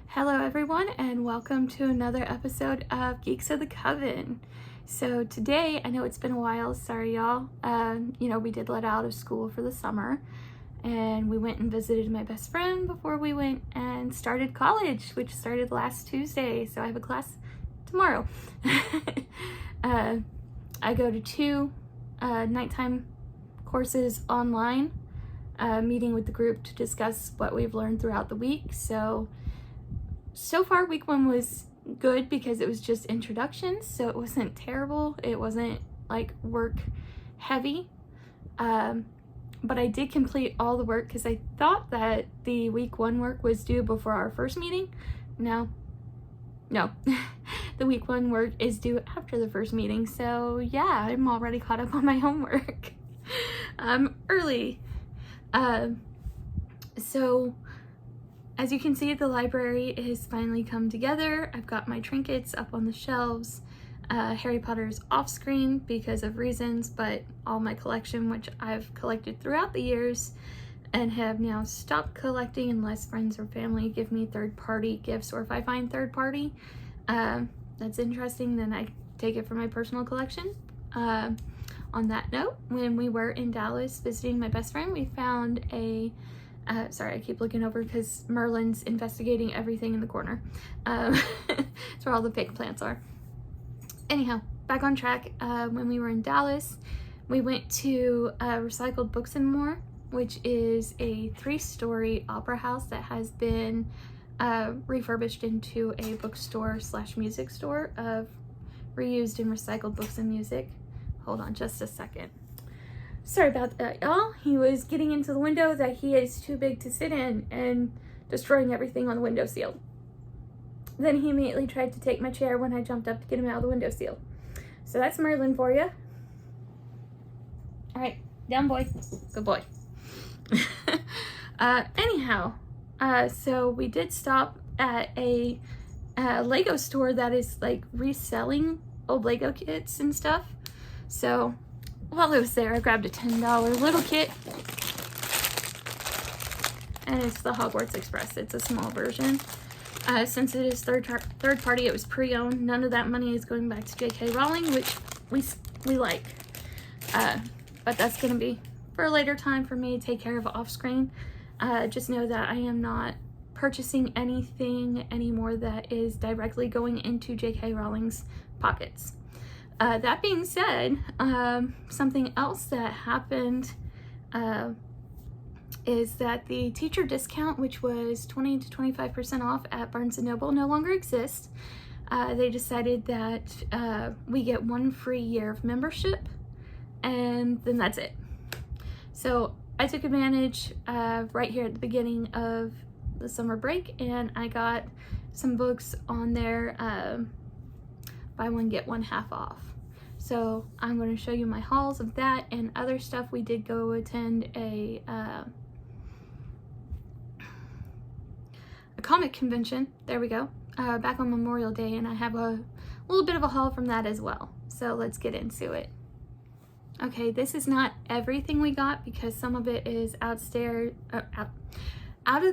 Hello everyone and welcome to another episode of Geeks of the Coven. So today, I know it's been a while, sorry y'all, we did let out of school for the summer and we went and visited my best friend before we went and started college, which started last Tuesday, so I have a class tomorrow. I go to two nighttime courses online, meeting with the group to discuss what we've learned throughout the week. So far, week one was good because it was just introductions, so it wasn't terrible. It wasn't like work heavy, but I did complete all the work because I thought that the week one work was due before our first meeting. No, the week one work is due after the first meeting, so yeah, I'm already caught up on my homework. Early. So as you can see, the library has finally come together. I've got my trinkets up on the shelves. Harry Potter's off screen because of reasons, but all my collection, which I've collected throughout the years and have now stopped collecting unless friends or family give me third-party gifts, or if I find third-party that's interesting, then I take it for my personal collection. On that note, when we were in Dallas visiting my best friend, we found a sorry, I keep looking over because Merlin's investigating everything in the corner. It's where all the fake plants are. Anyhow, back on track. When we were in Dallas, we went to Recycled Books and More, which is a 3-story opera house that has been refurbished into a bookstore / music store of reused and recycled books and music. Hold on just a second. Sorry about that, y'all. He was getting into the window that he is too big to sit in and destroying everything on the windowsill. Then he immediately tried to take my chair when I jumped up to get him out of the windowsill. So that's Merlin for you. All right, down boy. Good boy. Anyhow, so we did stop at a Lego store that is like reselling old Lego kits and stuff. So while I was there, I grabbed a $10 little kit, and it's the Hogwarts Express. It's a small version. Since it is third party, it was pre-owned. None of that money is going back to J.K. Rowling, which we like. But that's going to be for a later time for me to take care of off screen. Just know that I am not purchasing anything anymore that is directly going into J.K. Rowling's pockets. That being said, something else that happened is that the teacher discount, which was 20 to 25% off at Barnes & Noble, no longer exists. They decided that we get 1 free year of membership, and then that's it. So I took advantage right here at the beginning of the summer break, and I got some books on there, buy one get one half off. So I'm going to show you my hauls of that and other stuff. We did go attend a comic convention, there we go, back on Memorial Day, and I have a little bit of a haul from that as well. So let's get into it. Okay, this is not everything we got because some of it is out of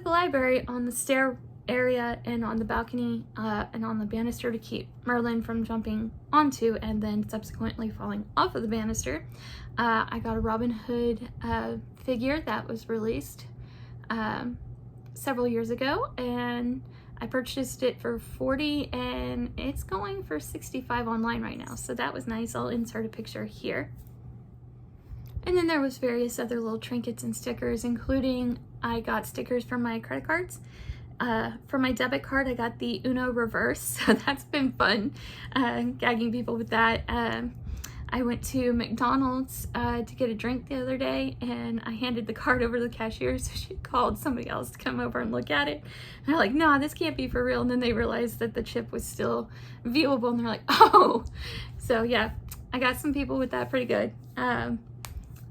the library on the stair area and on the balcony and on the banister to keep Merlin from jumping onto and then subsequently falling off of the banister. I got a Robin Hood figure that was released several years ago, and I purchased it for $40 and it's going for $65 online right now, so that was nice. I'll insert a picture here. And then there was various other little trinkets and stickers, including I got stickers for my credit cards. For my debit card, I got the Uno reverse, so that's been fun, gagging people with that. I went to McDonald's to get a drink the other day, and I handed the card over to the cashier, so she called somebody else to come over and look at it. And they're like, "No, this can't be for real." And then they realized that the chip was still viewable, and they're like, "Oh!" So yeah, I got some people with that pretty good.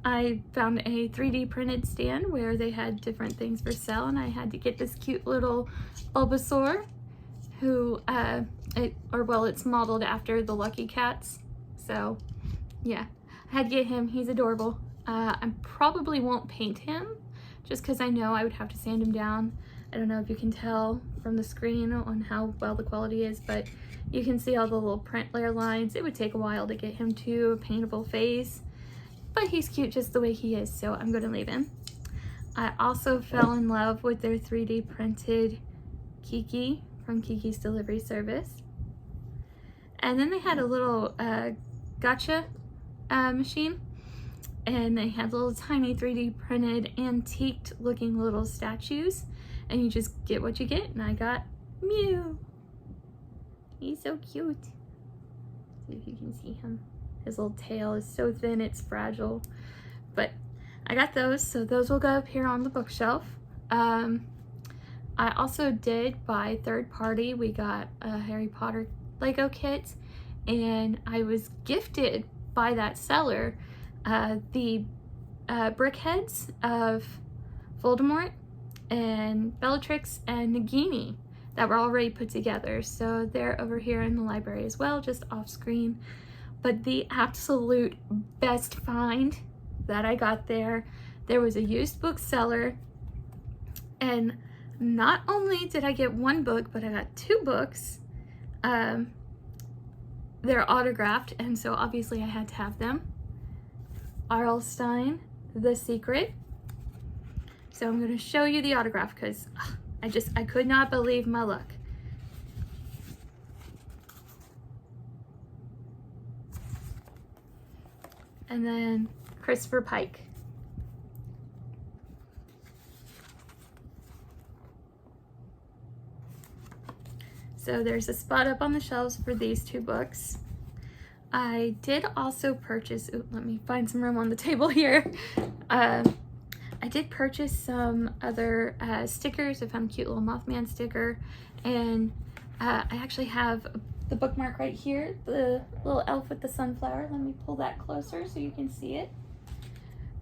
I found a 3D printed stand where they had different things for sale, and I had to get this cute little Bulbasaur, who, it's modeled after the Lucky Cats. So yeah, I had to get him. He's adorable. I probably won't paint him just because I know I would have to sand him down. I don't know if you can tell from the screen on how well the quality is, but you can see all the little print layer lines. It would take a while to get him to a paintable face, but he's cute just the way he is, so I'm going to leave him. I also fell in love with their 3D printed Kiki from Kiki's Delivery Service. And then they had a little gacha machine, and they had little tiny 3D printed antiqued looking little statues, and you just get what you get, and I got Mew. He's so cute. See if you can see him. His little tail is so thin it's fragile, but I got those, so those will go up here on the bookshelf. I also did buy third party. We got a Harry Potter Lego kit, and I was gifted by that seller the brick heads of Voldemort and Bellatrix and Nagini that were already put together. So they're over here in the library as well, just off screen. But the absolute best find that I got there was a used bookseller, and not only did I get one book, but I got two books. They're autographed, and so obviously I had to have them. R.L. Stine, The Secret. So I'm going to show you the autograph because I could not believe my luck. And then Christopher Pike. So there's a spot up on the shelves for these two books. I did also purchase, let me find some room on the table here. I did purchase some other stickers. I found a cute little Mothman sticker, and I actually have the bookmark right here, the little elf with the sunflower. Let me pull that closer so you can see it,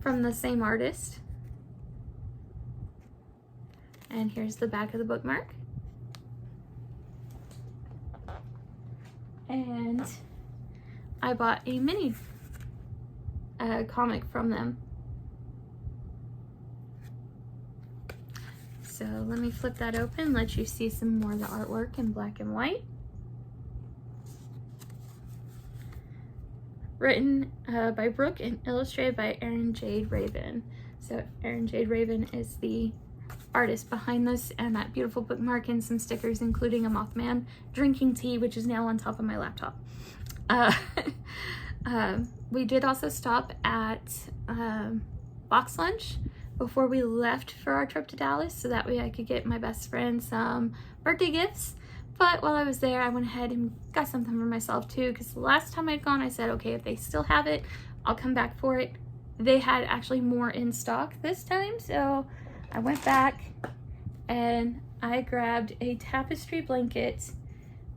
from the same artist. And here's the back of the bookmark. And I bought a mini comic from them. So let me flip that open, let you see some more of the artwork in black and white. Written by Brooke and illustrated by Erin Jade Raven. So Erin Jade Raven is the artist behind this, and that beautiful bookmark and some stickers, including a Mothman drinking tea, which is now on top of my laptop. We did also stop at Box Lunch before we left for our trip to Dallas, so that way I could get my best friend some birthday gifts. But while I was there, I went ahead and got something for myself too, because the last time I'd gone, I said, okay, if they still have it, I'll come back for it. They had actually more in stock this time, so I went back and I grabbed a tapestry blanket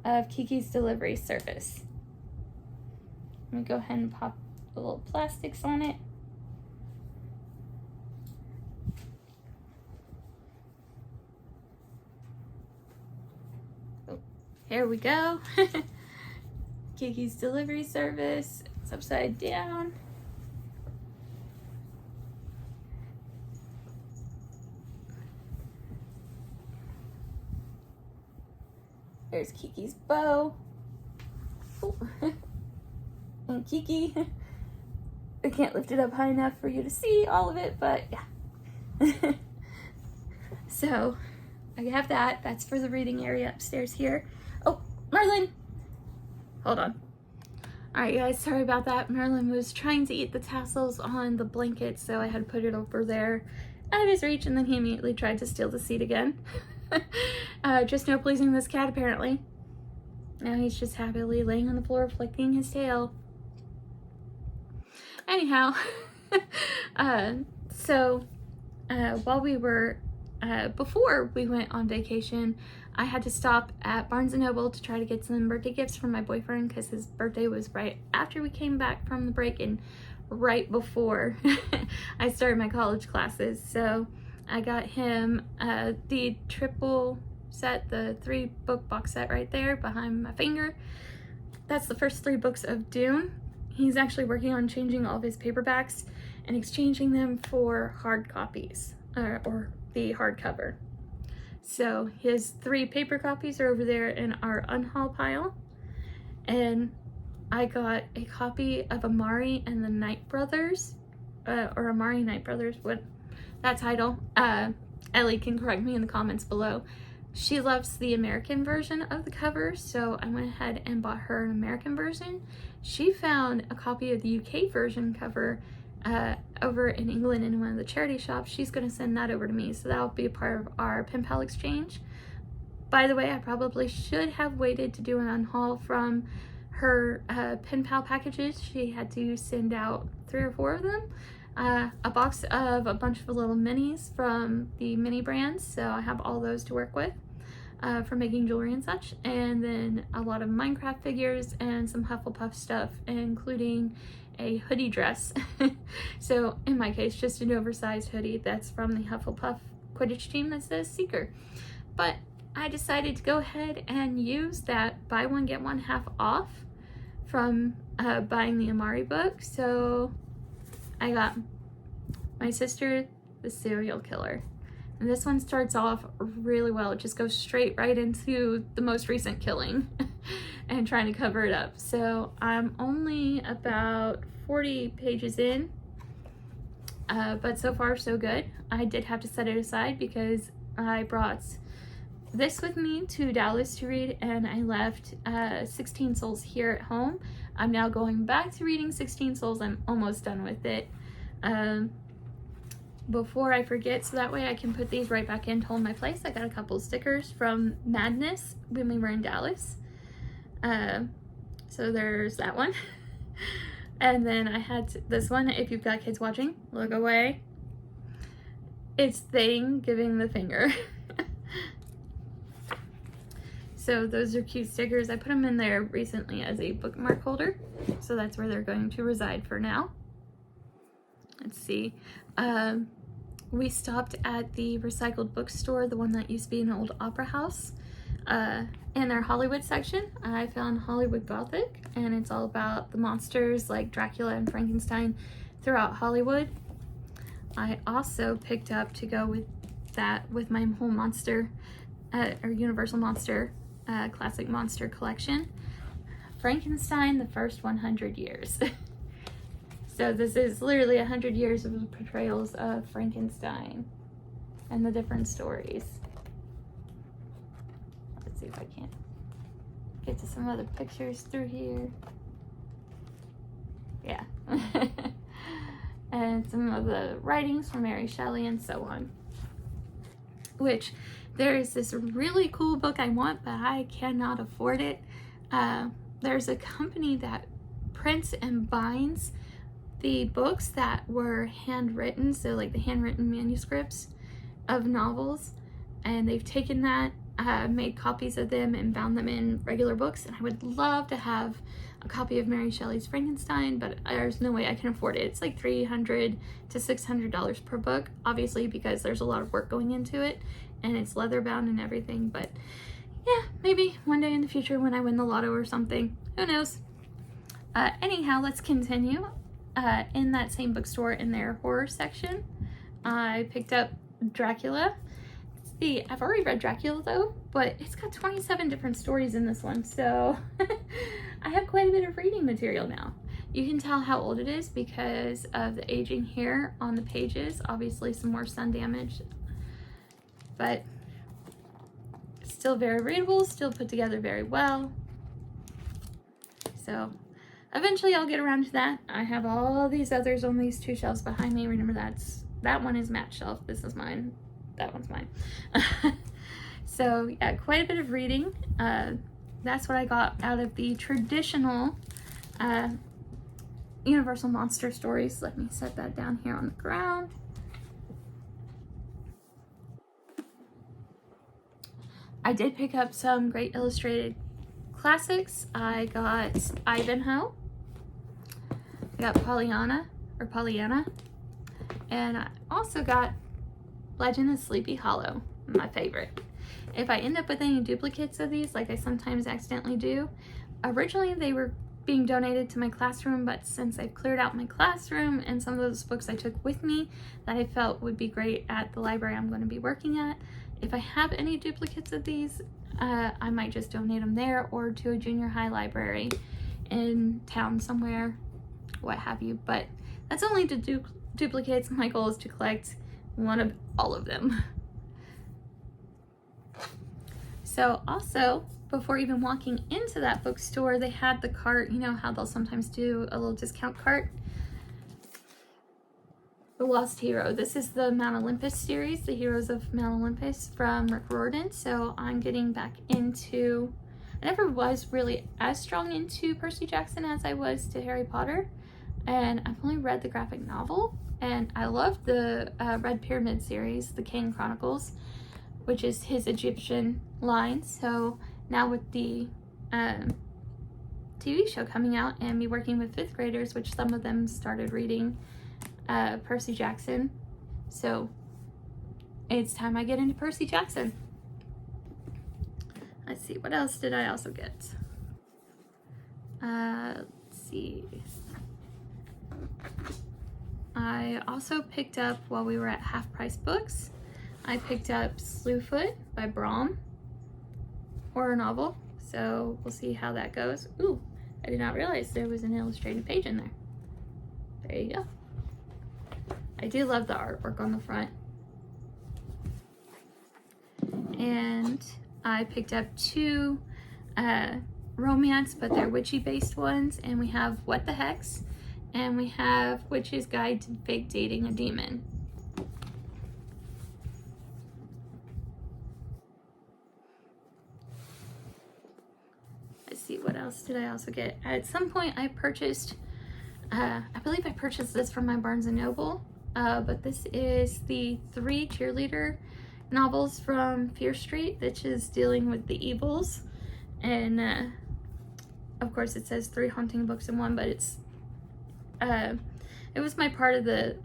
of Kiki's Delivery Service. Let me go ahead and pop the little plastics on it. Oh, here we go. Kiki's Delivery Service. It's upside down. There's Kiki's bow. Oh. And Kiki. I can't lift it up high enough for you to see all of it, but yeah. So I have that. That's for the reading area upstairs here. Oh, Merlin! Hold on. Alright guys, sorry about that. Merlin was trying to eat the tassels on the blanket, so I had to put it over there out of his reach, and then he immediately tried to steal the seat again. Just no pleasing this cat, apparently. Now he's just happily laying on the floor, flicking his tail. Anyhow, while we were, before we went on vacation, I had to stop at Barnes & Noble to try to get some birthday gifts for my boyfriend, because his birthday was right after we came back from the break and right before I started my college classes. So I got him the triple set, the 3-book box set right there behind my finger. That's the first 3 books of Dune. He's actually working on changing all of his paperbacks and exchanging them for hard copies, or the hardcover. So his 3 paper copies are over there in our unhaul pile. And I got a copy of Amari and the Night Brothers, or Amari Night Brothers, what that title. Ellie can correct me in the comments below. She loves the American version of the cover, so I went ahead and bought her an American version. She found a copy of the UK version cover over in England in one of the charity shops. She's going to send that over to me, so that'll be a part of our pen pal exchange. By the way, I probably should have waited to do an unhaul from her pen pal packages. She had to send out 3 or 4 of them. A box of a bunch of little minis from the mini brands, so I have all those to work with for making jewelry and such, and then a lot of Minecraft figures and some Hufflepuff stuff, including a hoodie dress. So in my case, just an oversized hoodie that's from the Hufflepuff Quidditch team that says Seeker. But I decided to go ahead and use that buy one get one half off from buying the Amari book. So I got My Sister, the Serial Killer. And this one starts off really well. It just goes straight right into the most recent killing and trying to cover it up. So I'm only about 40 pages in, but so far so good. I did have to set it aside because I brought this with me to Dallas to read, and I left 16 Souls here at home. I'm now going back to reading 16 Souls. I'm almost done with it. Before I forget, so that way I can put these right back in to hold my place. I got a couple stickers from Madness when we were in Dallas. So there's that one. And then I had this one. If you've got kids watching, look away. It's Thing giving the finger. So those are cute stickers. I put them in there recently as a bookmark holder. So that's where they're going to reside for now. Let's see. We stopped at the recycled bookstore, the one that used to be an old opera house. In their Hollywood section, I found Hollywood Gothic, and it's all about the monsters like Dracula and Frankenstein throughout Hollywood. I also picked up to go with that with my whole monster, or Universal Monster, classic monster collection. Frankenstein, the first 100 years. So this is literally 100 years of portrayals of Frankenstein and the different stories. Let's see if I can get to some other pictures through here. Yeah. And some of the writings from Mary Shelley and so on. Which, there is this really cool book I want, but I cannot afford it. There's a company that prints and binds the books that were handwritten, so like the handwritten manuscripts of novels, and they've taken that, made copies of them and bound them in regular books. And I would love to have a copy of Mary Shelley's Frankenstein, but there's no way I can afford it. It's like $300 to $600 per book, obviously, because there's a lot of work going into it and it's leather bound and everything. But yeah, maybe one day in the future when I win the lotto or something, who knows. Anyhow, let's continue. In that same bookstore, in their horror section, I picked up Dracula. See, I've already read Dracula though, but it's got 27 different stories in this one, so I have quite a bit of reading material now. You can tell how old it is because of the aging here on the pages. Obviously some more sun damage, but still very readable, still put together very well. So eventually I'll get around to that. I have all these others on these 2 shelves behind me. Remember, that one is Matt's shelf. This is mine. That one's mine. So yeah, quite a bit of reading. That's what I got out of the traditional Universal Monster stories. Let me set that down here on the ground. I did pick up some great illustrated classics. I got Ivanhoe. I got Pollyanna, and I also got Legend of Sleepy Hollow, my favorite. If I end up with any duplicates of these, like I sometimes accidentally do, originally they were being donated to my classroom, but since I've cleared out my classroom and some of those books I took with me that I felt would be great at the library I'm going to be working at, if I have any duplicates of these, I might just donate them there or to a junior high library in town somewhere, what have you. But that's only to duplicates. My goal is to collect one of all of them. So also, before even walking into that bookstore, they had the cart. You know how they'll sometimes do a little discount cart? The Lost Hero. This is the Mount Olympus series, the Heroes of Mount Olympus from Rick Riordan. So I'm getting back into, I never was really as strong into Percy Jackson as I was to Harry Potter. And I've only read the graphic novel. And I love the Red Pyramid series, the Kane Chronicles, which is his Egyptian line. So now with the TV show coming out and me working with 5th graders, which some of them started reading Percy Jackson, so it's time I get into Percy Jackson. Let's see, what else did I also get? Let's see. I also picked up, while we were at Half Price Books, I picked up Slewfoot by Brom, horror novel. So we'll see how that goes. Ooh, I did not realize there was an illustrated page in there. There you go. I do love the artwork on the front. And I picked up 2 romance, but they're witchy based ones. And we have What the Hex, and we have Witch's Guide to Fake Dating a Demon. Let's see, what else did I also get? At some point I purchased, I believe I purchased this from my Barnes & Noble, but this is the 3 cheerleader novels from Fear Street, which is dealing with the evils. And of course it says 3 haunting books in one, but it's, it was my part of the,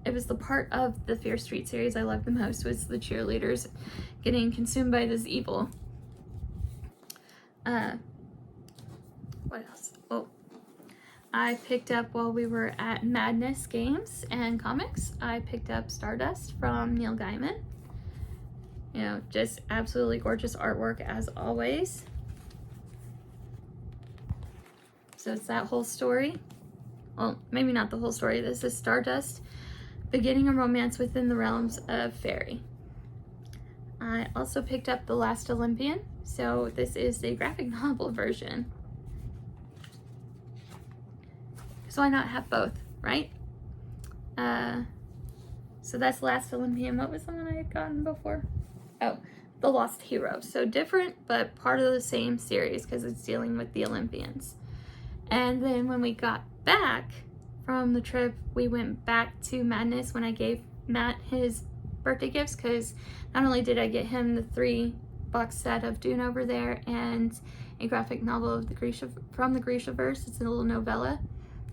it was the part of the Fear Street series I loved the most, was the cheerleaders getting consumed by this evil. What else? Oh, I picked up, while we were at Madness Games and Comics, I picked up Stardust from Neil Gaiman. You know, just absolutely gorgeous artwork as always. So it's that whole story. Well, maybe not the whole story. This is Stardust, beginning a romance within the realms of fairy. I also picked up The Last Olympian. So this is the graphic novel version. So why not have both, right? So that's Last Olympian. What was the one I had gotten before? Oh, The Lost Hero. So different, but part of the same series because it's dealing with the Olympians. And then when we got back from the trip, we went back to Madness when I gave Matt his birthday gifts, because not only did I get him the 3-box set of Dune over there and a graphic novel of the from the Grishaverse. It's a little novella.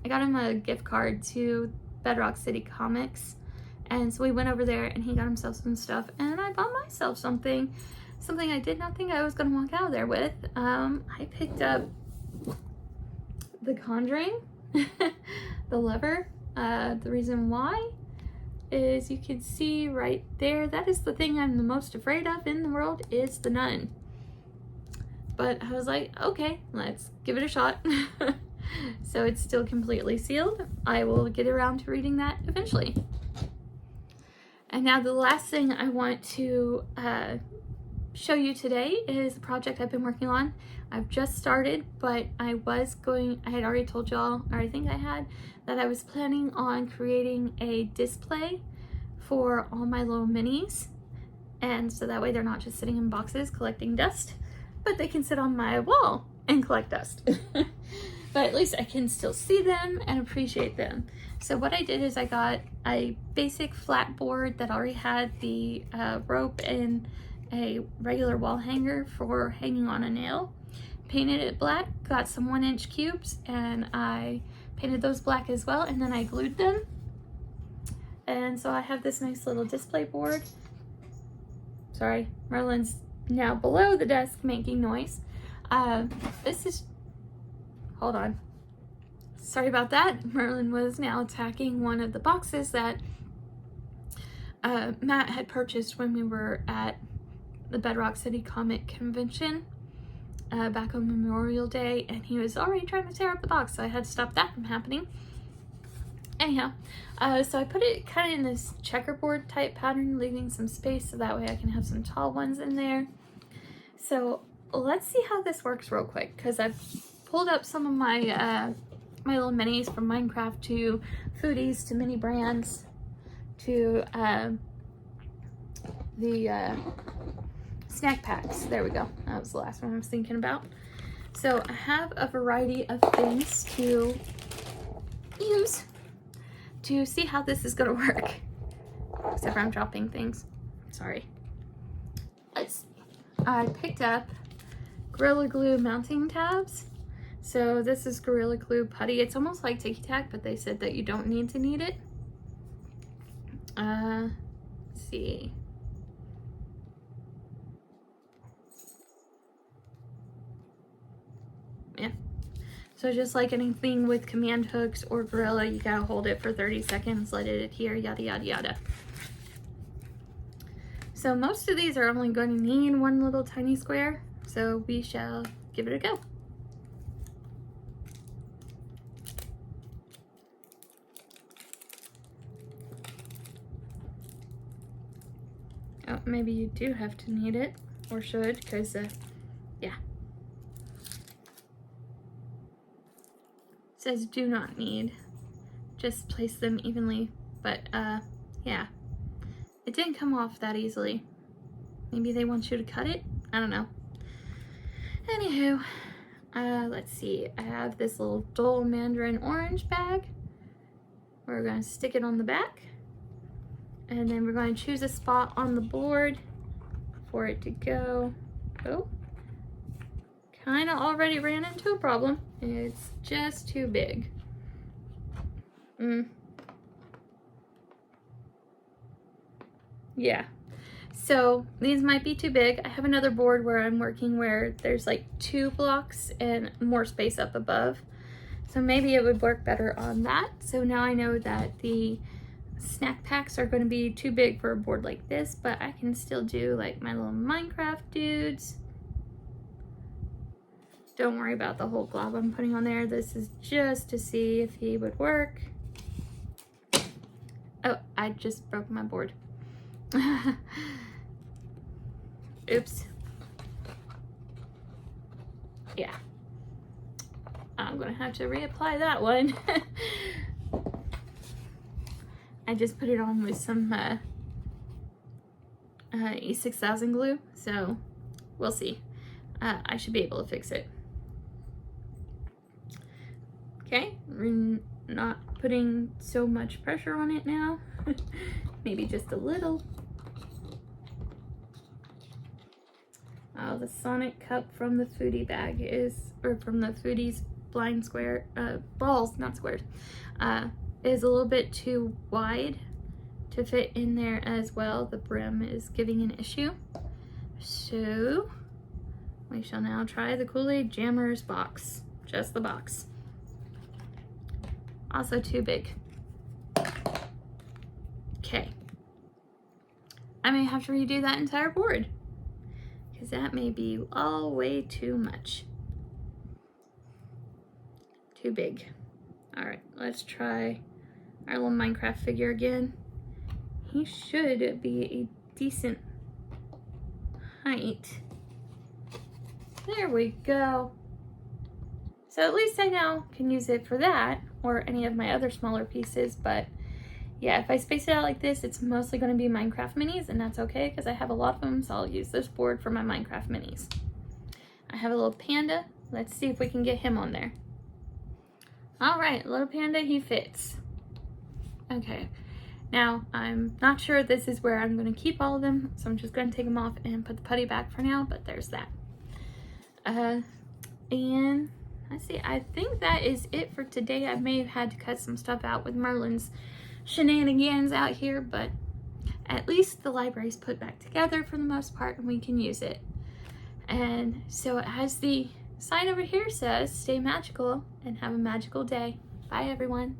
I got him a gift card to Bedrock City Comics, and so we went over there and he got himself some stuff, and I bought myself something I did not think I was going to walk out of there with. I picked up The Conjuring, The Lover. The reason why is you can see right there, that is the thing I'm the most afraid of in the world, is the nun. But I was like, okay, let's give it a shot. So it's still completely sealed. I will get around to reading that eventually. And now the last thing I want to show you today is the project I've been working on. I've just started, but I had already told y'all, or I think I had, that I was planning on creating a display for all my little minis. And so that way they're not just sitting in boxes collecting dust, but they can sit on my wall and collect dust. But at least I can still see them and appreciate them. So what I did is I got a basic flat board that already had the rope and a regular wall hanger for hanging on a nail. Painted it black, got some 1-inch cubes, and I painted those black as well, and then I glued them. And so I have this nice little display board. Sorry, Merlin's now below the desk making noise. This is, hold on. Sorry about that. Merlin was now attacking one of the boxes that Matt had purchased when we were at the Bedrock City Comic Convention back on Memorial Day, and he was already trying to tear up the box, so I had to stop that from happening. Anyhow, so I put it kind of in this checkerboard type pattern, leaving some space so that way I can have some tall ones in there. So let's see how this works real quick, because I've pulled up some of my my little minis from Minecraft to Foodies to mini brands to the snack packs. There we go. That was the last one I was thinking about. So I have a variety of things to use to see how this is gonna work. Except for I'm dropping things. Sorry. I picked up Gorilla Glue mounting tabs. So this is Gorilla Glue putty. It's almost like Tiki Tack, but they said that you don't need it. Let's see. Yeah. So just like anything with command hooks or Gorilla, you gotta hold it for 30 seconds, let it adhere, yada yada yada. So most of these are only going to need one little tiny square, so we shall give it a go. Oh, maybe you do have to need it, or should, because, yeah. It says do not need. Just place them evenly, but, yeah. It didn't come off that easily. Maybe they want you to cut it? I don't know. Anywho, let's see. I have this little Dole Mandarin orange bag. We're going to stick it on the back. And then we're going to choose a spot on the board for it to go. Oh, kind of already ran into a problem. It's just too big. Yeah. So these might be too big. I have another board where I'm working where there's like 2 blocks and more space up above. So maybe it would work better on that. So now I know that the snack packs are going to be too big for a board like this, but I can still do like my little Minecraft dudes. Don't worry about the whole glob I'm putting on there. This is just to see if he would work. Oh, I just broke my board. Oops. Yeah. I'm gonna have to reapply that one. I just put it on with some E6000 glue, so we'll see. I should be able to fix it. Okay, we're not putting so much pressure on it now. Maybe just a little. Oh, the Sonic cup from the Foodie bag is, or from the Foodie's blind square, balls, not squares, is a little bit too wide to fit in there as well. The brim is giving an issue. So we shall now try the Kool-Aid Jammers box, just the box. Also too big. Okay. I may have to redo that entire board because that may be all way too much. Too big. All right, let's try our little Minecraft figure again. He should be a decent height. There we go. So at least I now can use it for that or any of my other smaller pieces, but yeah, if I space it out like this, it's mostly going to be Minecraft minis, and that's okay because I have a lot of them, so I'll use this board for my Minecraft minis. I have a little panda. Let's see if we can get him on there. All right, little panda, he fits. Okay, now I'm not sure this is where I'm going to keep all of them, so I'm just going to take them off and put the putty back for now, but there's that. And let's see, I think that is it for today. I may have had to cut some stuff out with Merlin's shenanigans out here, but at least the library's put back together for the most part and we can use it. And so as the sign over here says, stay magical and have a magical day. Bye everyone.